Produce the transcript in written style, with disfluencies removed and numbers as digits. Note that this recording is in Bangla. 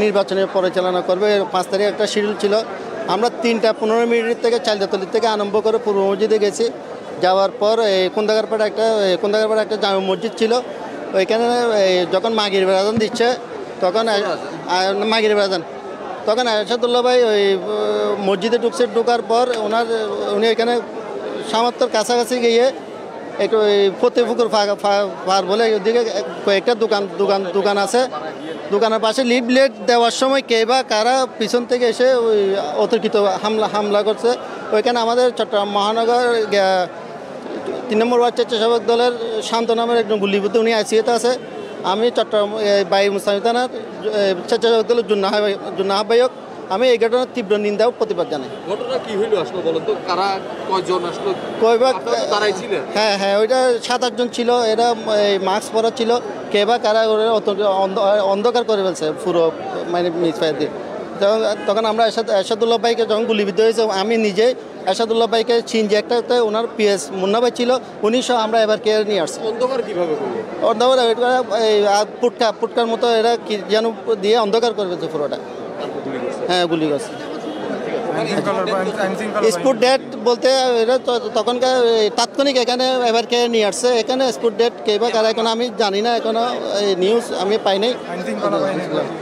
নির্বাচনে পরিচালনা করবে। 5 তারিখ একটা শিডিউল ছিল। আমরা 3টা 15 মিনিট থেকে চালদাতলি থেকে আরম্ভ করে পূর্ব মসজিদে গেছি। যাওয়ার পর কুন্দাগারপাড়া একটা জামে মসজিদ ছিল। ওইখানে যখন মাগরিবের আজান দিচ্ছে তখন মাগরিবের আজান তখন আরশাদুল্লাহ ভাই ওই মসজিদে ঢোকার পর উনি এখানে সামর্থ্যর কাছাকাছি গিয়ে একটু ফতেপুকুর পার বলে ওদিকে কয়েকটা দোকান আছে। দোকানের পাশে লিফলেট দেওয়ার সময় কে বা কারা পিছন থেকে এসে ওই অতর্কিত হামলা করছে। ওইখানে আমাদের চট্টগ্রাম মহানগর 3 নম্বর ওয়ার্ড স্বেচ্ছাসেবক দলের শান্ত নামের একজন গুলিবিদ্ধ, উনি আইসিএতে আছে। আমি চট্টগ্রাম বাই মুসলিম থানার স্বেচ্ছাসেবক দলের জুন্না আহ্বায়ক। আমি এই ঘটনার তীব্র নিন্দা ও প্রতিবাদ জানাই। ঘটনা কি হইলো আসলে বলেন তো, কারা কয়জন আসলো? তারাই ছিলেন? হ্যাঁ, ওইটা 7-8 জন ছিল। এরা মাস্ক পরা ছিল। কে বা কারা অন্ধকার করে ফেলছে পুরো মিস ফায়ার দিয়ে। তখন আমরা এরশাদুল্লাহ ভাইকে যখন গুলিবিদ্ধ হয়েছে, আমি নিজে এরশাদুল্লাহ ভাইকে চিনছি। একটা ওনার পিএস মুন্না ভাই ছিল, উনি সহ আমরা এবার কেয়ার নিয়ে আসছি। অন্ধকার কীভাবে করলো? অন্ধকার পুটকার মতো এরা কি যেন দিয়ে অন্ধকার করে ফেলছে পুরোটা। হ্যাঁ, গুলি করছে। স্পট ডেট বলতে এরা তখনকার তাৎক্ষণিক এখানে এবার কে নিয়ে আসছে। এখানে স্পট ডেট কে বা কারা এখন আমি জানি না, এখনো নিউজ আমি পাই নাই।